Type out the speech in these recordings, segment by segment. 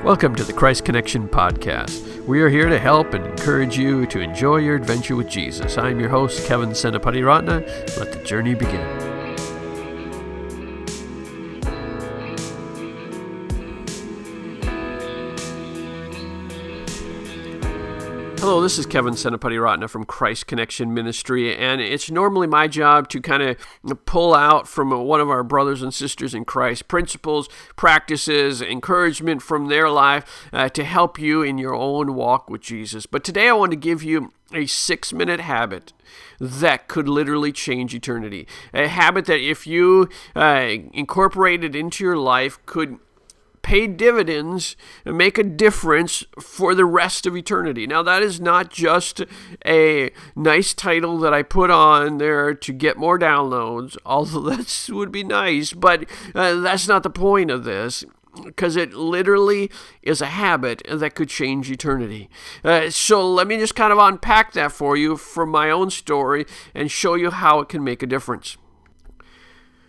Welcome to the Christ Connection Podcast. We are here to help and encourage you to enjoy your adventure with Jesus. I'm your host, Kevin Senapatiratne. Let the journey begin. Hello, this is Kevin Senapatiratne from Christ Connection Ministry, and it's normally my job to kind of pull out from one of our brothers and sisters in Christ principles, practices, encouragement from their life to help you in your own walk with Jesus. But today I want to give you a 6-minute habit that could literally change eternity. A habit that if you incorporate it into your life could pay dividends and make a difference for the rest of eternity. Now, that is not just a nice title that I put on there to get more downloads, although that would be nice, but that's not the point of this, because it literally is a habit that could change eternity. So let me just kind of unpack that for you from my own story and show you how it can make a difference.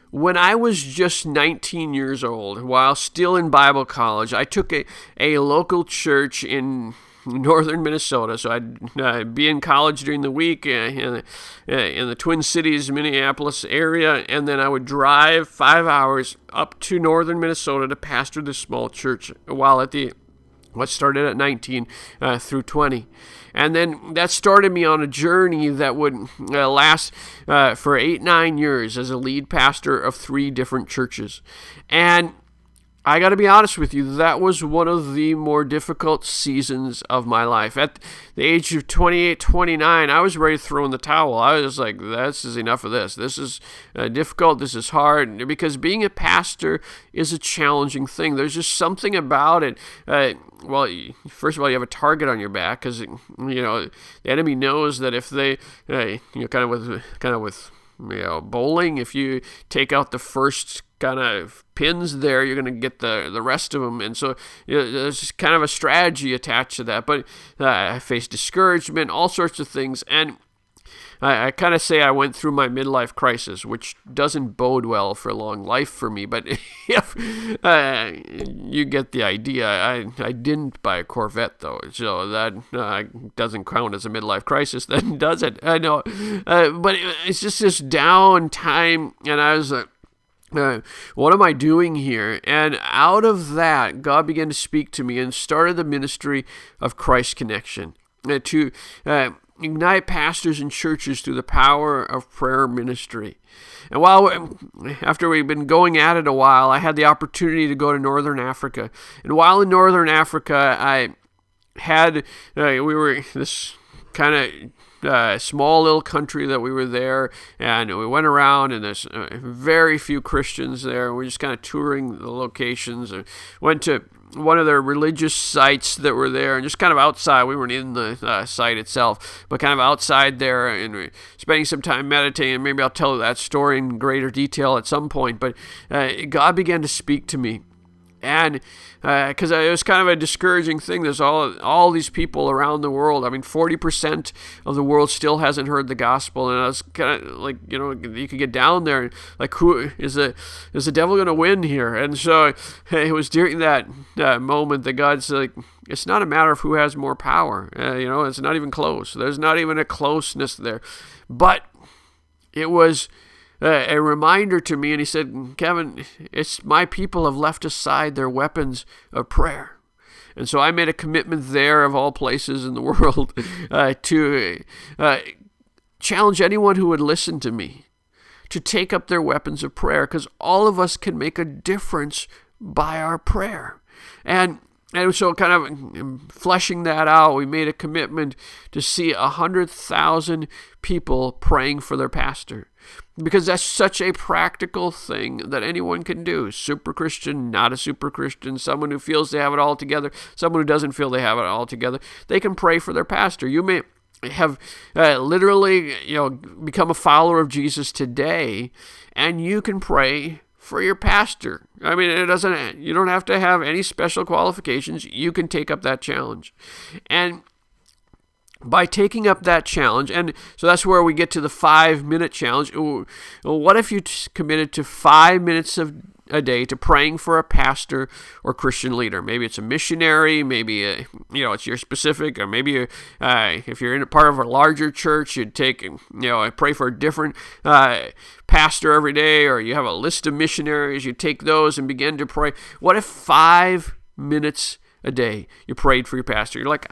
When I was just 19 years old, while still in Bible college, I took a local church in northern Minnesota. So I'd be in college during the week in the Twin Cities, Minneapolis area, and then I would drive 5 hours up to northern Minnesota to pastor this small church while at what started at 19 through 20. And then that started me on a journey that would last for 8-9 years as a lead pastor of 3 different churches. And I got to be honest with you, that was one of the more difficult seasons of my life. At the age of 28, 29, I was ready to throw in the towel. I was like, this is enough of this. This is difficult. This is hard. Because being a pastor is a challenging thing. There's just something about it. Well, first of all, you have a target on your back because the enemy knows that if they, kind of with bowling, if you take out the first kind of pins there, you're going to get the rest of them. And so there's just kind of a strategy attached to that. But I faced discouragement, all sorts of things. And I kind of say I went through my midlife crisis, which doesn't bode well for a long life for me. But if you get the idea, I didn't buy a Corvette, though. So that doesn't count as a midlife crisis, then, does it? I know. But it's just this down time, and I was like, what am I doing here? And out of that, God began to speak to me and started the ministry of Christ Connection to ignite pastors and churches through the power of prayer ministry. And after we've been going at it a while, I had the opportunity to go to Northern Africa. And while in Northern Africa, we were this kind of small little country that we were there, and we went around, and there's very few Christians there. We're just kind of touring the locations, and went to one of their religious sites that were there, and just kind of outside. We weren't in the site itself, but kind of outside there, and we're spending some time meditating. Maybe I'll tell that story in greater detail at some point, but God began to speak to me. And because it was kind of a discouraging thing, there's all these people around the world. I mean, 40% of the world still hasn't heard the gospel, and I was kind of like, you could get down there, and like, who is the devil going to win here? And so it was during that moment that God's like, it's not a matter of who has more power. It's not even close. There's not even a closeness there, but it was a reminder to me, and he said, Kevin, it's my people have left aside their weapons of prayer. And so I made a commitment there, of all places in the world, to challenge anyone who would listen to me to take up their weapons of prayer, because all of us can make a difference by our prayer. And so kind of fleshing that out, we made a commitment to see 100,000 people praying for their pastor. Because that's such a practical thing that anyone can do. Super Christian, not a super Christian, someone who feels they have it all together, someone who doesn't feel they have it all together. They can pray for their pastor. You may have literally become a follower of Jesus today, and you can pray for your pastor. I mean, you don't have to have any special qualifications. You can take up that challenge. And by taking up that challenge, and so that's where we get to the 5-minute challenge. What if you committed to 5 minutes of a day to praying for a pastor or Christian leader. Maybe it's a missionary, maybe it's your specific, or maybe if you're in a part of a larger church, you'd take pray for a different pastor every day, or you have a list of missionaries, you take those and begin to pray. What if 5 minutes a day you prayed for your pastor? You're like,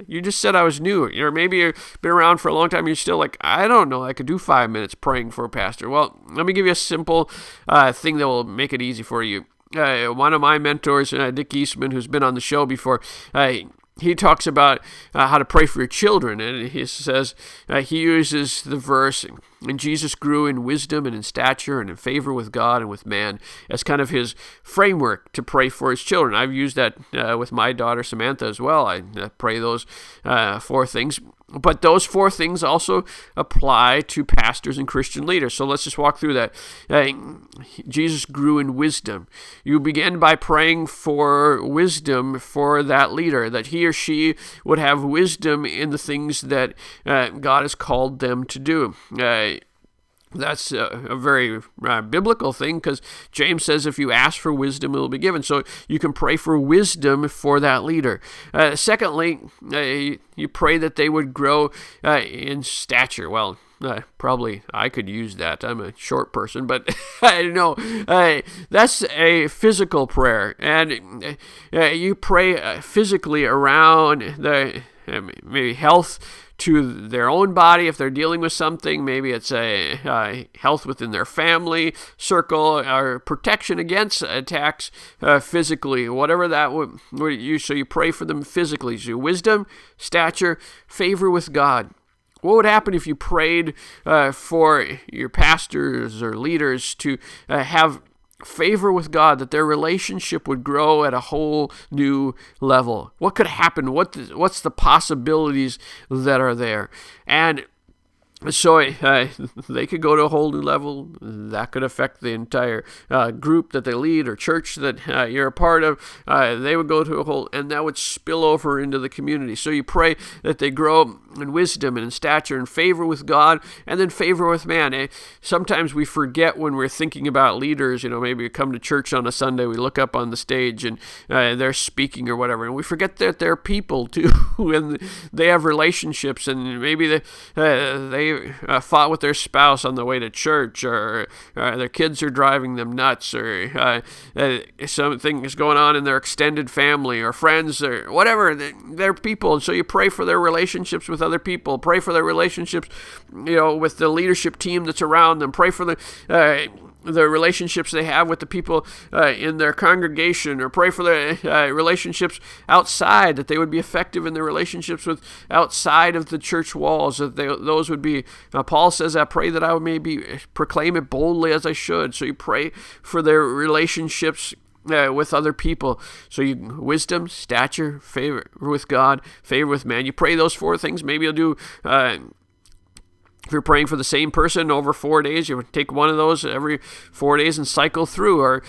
you just said I was new. Or maybe you've been around for a long time and you're still like, I don't know, I could do 5 minutes praying for a pastor. Well, let me give you a simple thing that will make it easy for you. One of my mentors, Dick Eastman, who's been on the show before, he talks about how to pray for your children, and he says he uses the verse, "And Jesus grew in wisdom and in stature and in favor with God and with man," as kind of his framework to pray for his children. I've used that with my daughter Samantha as well. I pray those 4 things. But those 4 things also apply to pastors and Christian leaders. So let's just walk through that. Jesus grew in wisdom. You begin by praying for wisdom for that leader, that he or she would have wisdom in the things that God has called them to do. That's a very biblical thing, because James says if you ask for wisdom, it will be given. So you can pray for wisdom for that leader. Secondly, you pray that they would grow in stature. Well, probably I could use that. I'm a short person, but I know that's a physical prayer. And you pray physically around maybe health to their own body if they're dealing with something. Maybe it's a health within their family circle, or protection against attacks physically, whatever that would use. So you pray for them physically. So wisdom, stature, favor with God. What would happen if you prayed for your pastors or leaders to have favor with God, that their relationship would grow at a whole new level? What could happen? What's the possibilities that are there? And so they could go to a whole new level. That could affect the entire group that they lead or church that you're a part of. They would go to a whole, and that would spill over into the community. So you pray that they grow in wisdom and in stature and favor with God, and then favor with man. Sometimes we forget when we're thinking about leaders. Maybe we come to church on a Sunday, we look up on the stage and they're speaking or whatever, and we forget that they're people too, and they have relationships, and maybe they fought with their spouse on the way to church, or their kids are driving them nuts, or something is going on in their extended family or friends or whatever. They're people, and so you pray for their relationships with other people. Pray for their relationships, with the leadership team that's around them. Pray for the relationships they have with the people in their congregation, or pray for the relationships outside, that they would be effective in their relationships with outside of the church walls, that those would be, Paul says, I pray that I may proclaim it boldly as I should. So you pray for their relationships with other people. So wisdom, stature, favor with God, favor with man. You pray those 4 things. Maybe you'll do if you're praying for the same person over 4 days, you would take one of those every 4 days and cycle through, or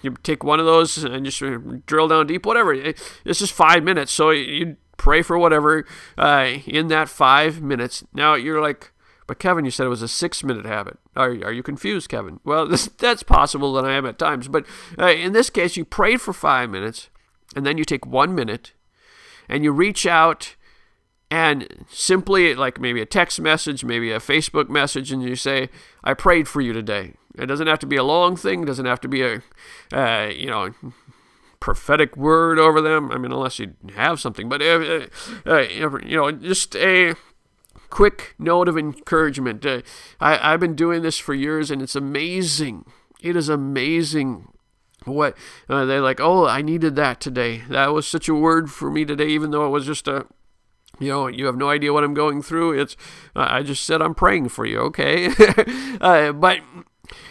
you take one of those and just drill down deep, whatever. It's just 5 minutes, so you pray for whatever in that 5 minutes. Now you're like, but Kevin, you said it was a 6-minute habit. Are you confused, Kevin? Well, that's possible that I am at times, but in this case, you prayed for 5 minutes, and then you take 1 minute, and you reach out, and simply, like maybe a text message, maybe a Facebook message, and you say, I prayed for you today. It doesn't have to be a long thing. It doesn't have to be a, prophetic word over them. I mean, unless you have something. But, just a quick note of encouragement. I've been doing this for years, and it's amazing. It is amazing what they're like, oh, I needed that today. That was such a word for me today, even though it was just you have no idea what I'm going through. It's I just said I'm praying for you, okay? But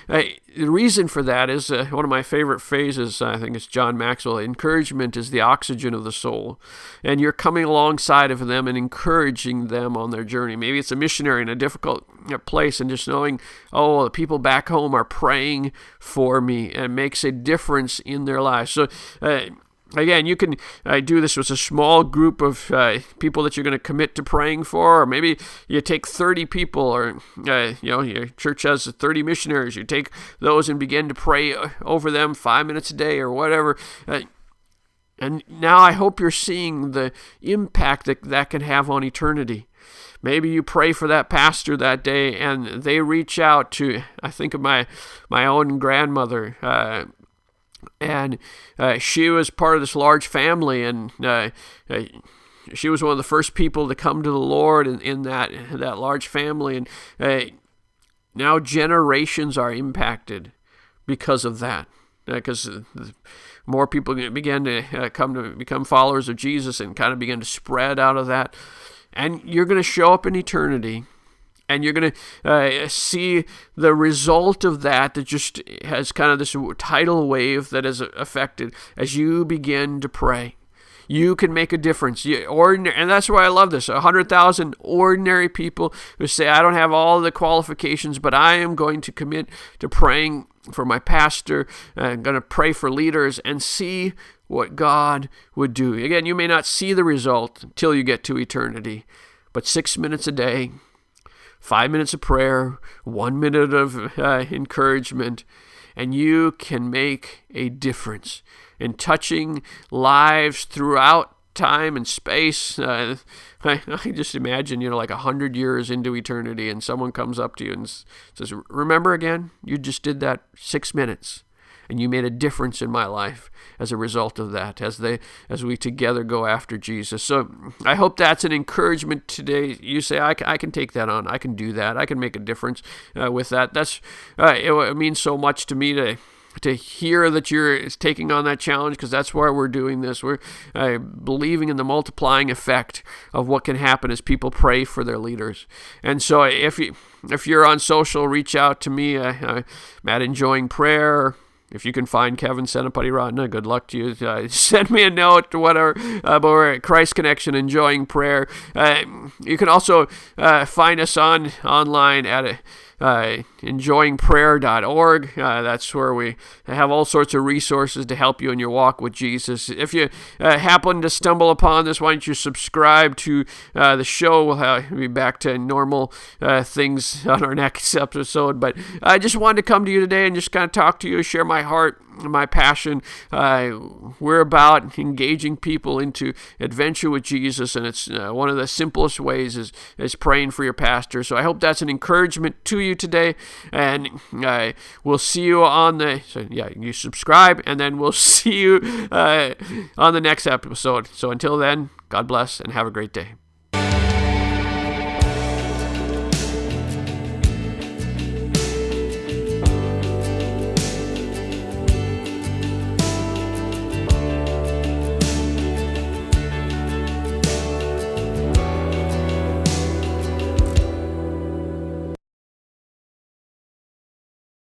the reason for that is one of my favorite phrases. I think it's John Maxwell. Encouragement is the oxygen of the soul, and you're coming alongside of them and encouraging them on their journey. Maybe it's a missionary in a difficult place, and just knowing, oh, the people back home are praying for me, and makes a difference in their lives. So Again, you can do this with a small group of people that you're going to commit to praying for, or maybe you take 30 people, or your church has 30 missionaries. You take those and begin to pray over them 5 minutes a day, or whatever. And now I hope you're seeing the impact that can have on eternity. Maybe you pray for that pastor that day, and they reach out to. I think of my own grandmother. And she was part of this large family, and she was one of the first people to come to the Lord in that large family. And now generations are impacted because of that, because more people begin to come to become followers of Jesus and kind of begin to spread out of that. And you're going to show up in eternity, and you're going to see the result of that just has kind of this tidal wave that is affected as you begin to pray. You can make a difference. And that's why I love this. 100,000 ordinary people who say, I don't have all the qualifications, but I am going to commit to praying for my pastor. I'm going to pray for leaders and see what God would do. Again, you may not see the result until you get to eternity, but 6 minutes a day, 5 minutes of prayer, 1 minute of encouragement, and you can make a difference in touching lives throughout time and space. I just imagine, like 100 years into eternity, and someone comes up to you and says, remember again, you just did that 6 minutes. And you made a difference in my life as a result of that, as we together go after Jesus. So I hope that's an encouragement today. You say, I can take that on. I can do that. I can make a difference with that. It means so much to me to hear that you're taking on that challenge, because that's why we're doing this. We're believing in the multiplying effect of what can happen as people pray for their leaders. And so if you're on social, reach out to me. I'm at Enjoying Prayer. If you can find Kevin Senapatiratne, good luck to you. Send me a note or whatever. But we're at Christ Connection, Enjoying Prayer. You can also find us online at enjoyingprayer.org. That's where we have all sorts of resources to help you in your walk with Jesus. If you happen to stumble upon this, why don't you subscribe to the show? We'll be back to normal things on our next episode. But I just wanted to come to you today and just kind of talk to you, share my heart, my passion. We're about engaging people into adventure with Jesus, and it's one of the simplest ways is praying for your pastor. So I hope that's an encouragement to you today, and we'll see you you subscribe, and then we'll see you on the next episode. So until then, God bless and have a great day.